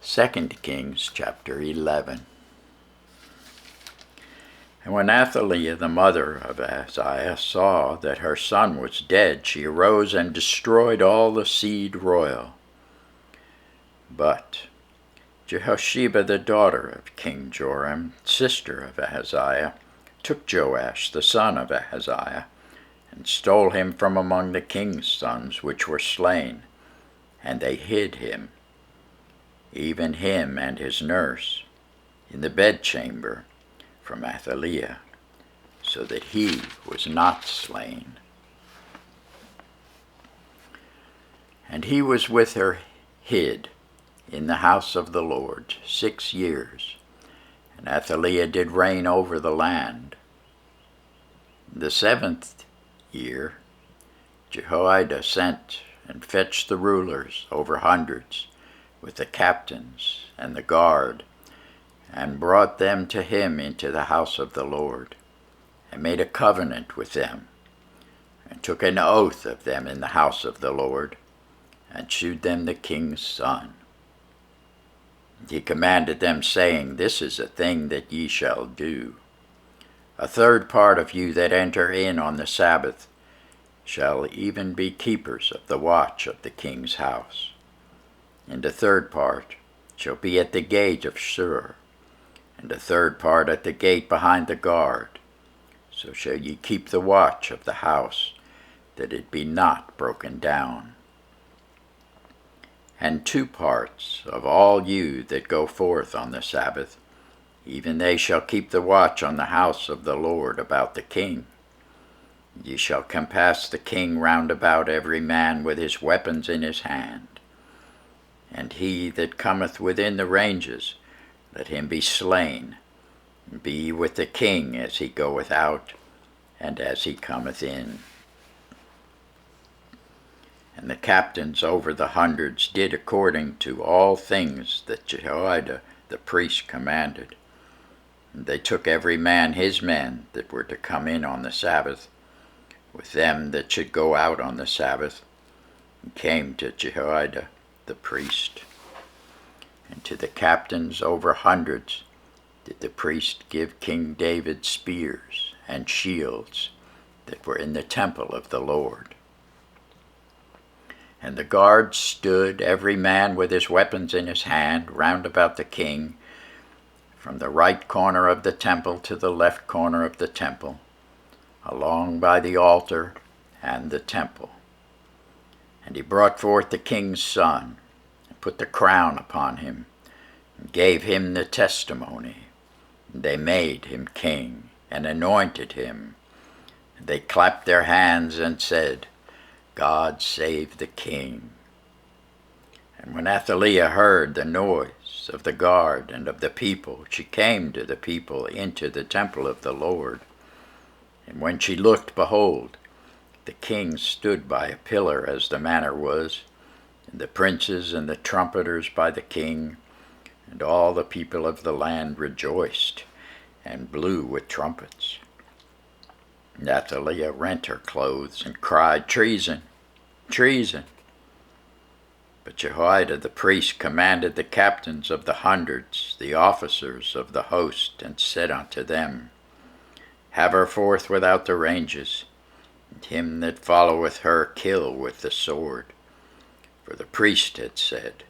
2 Kings chapter 11. And when Athaliah, the mother of Ahaziah, saw that her son was dead, she arose and destroyed all the seed royal. But Jehosheba, the daughter of King Joram, sister of Ahaziah, took Joash, the son of Ahaziah, and stole him from among the king's sons which were slain, and they hid him, even him and his nurse, in the bedchamber from Athaliah, so that he was not slain. And he was with her hid in the house of the Lord 6 years, and Athaliah did reign over the land. The 7th year Jehoiada sent and fetched the rulers over hundreds, with the captains and the guard, and brought them to him into the house of the Lord, and made a covenant with them, and took an oath of them in the house of the Lord, and shewed them the king's son. He commanded them, saying, This is a thing that ye shall do. A third part of you that enter in on the Sabbath shall even be keepers of the watch of the king's house. And a third part shall be at the gate of Shur, and a third part at the gate behind the guard. So shall ye keep the watch of the house, that it be not broken down. And 2 parts of all you that go forth on the Sabbath, even they shall keep the watch on the house of the Lord about the king. Ye shall compass the king round about, every man with his weapons in his hand. And he that cometh within the ranges, let him be slain. Be with the king as he goeth out, and as he cometh in. And the captains over the hundreds did according to all things that Jehoiada the priest commanded. And they took every man his men that were to come in on the Sabbath, with them that should go out on the Sabbath, and came to Jehoiada the priest. And to the captains over hundreds did the priest give King David spears and shields that were in the temple of the Lord. And the guards stood, every man with his weapons in his hand, round about the king, from the right corner of the temple to the left corner of the temple, along by the altar and the temple. And he brought forth the king's son, and put the crown upon him, and gave him the testimony. And they made him king, and anointed him. And they clapped their hands and said, God save the king. And when Athaliah heard the noise of the guard and of the people, she came to the people into the temple of the Lord. And when she looked, behold, the king stood by a pillar, as the manner was, and the princes and the trumpeters by the king, and all the people of the land rejoiced, and blew with trumpets. And Athaliah rent her clothes, and cried, Treason! Treason! But Jehoiada the priest commanded the captains of the hundreds, the officers of the host, and said unto them, Have her forth without the ranges, and him that followeth her kill with the sword. For the priest had said,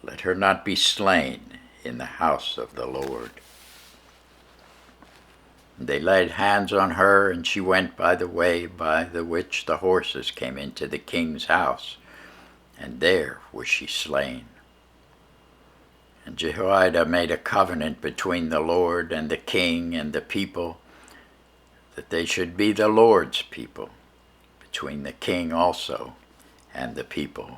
Let her not be slain in the house of the Lord. And they laid hands on her, and she went by the way by the which the horses came into the king's house, and there was she slain. And Jehoiada made a covenant between the Lord and the king and the people, that they should be the Lord's people, between the king also and the people.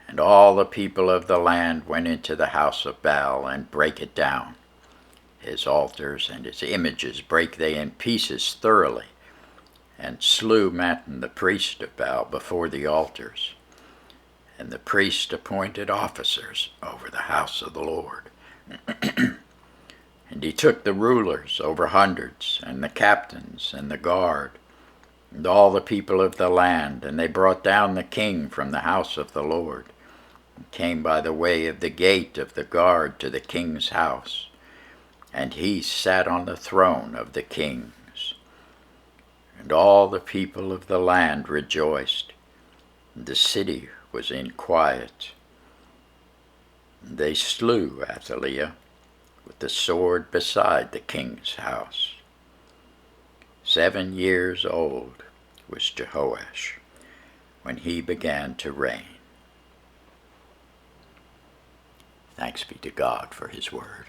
And all the people of the land went into the house of Baal, and brake it down. His altars and his images brake they in pieces thoroughly, and slew Mattan the priest of Baal before the altars. And the priest appointed officers over the house of the Lord. And he took the rulers over hundreds, and the captains, and the guard, and all the people of the land, and they brought down the king from the house of the Lord, and came by the way of the gate of the guard to the king's house. And he sat on the throne of the kings. And all the people of the land rejoiced, and the city was in quiet. And they slew Athaliah with the sword beside the king's house. 7 years old was Jehoash when he began to reign. Thanks be to God for his word.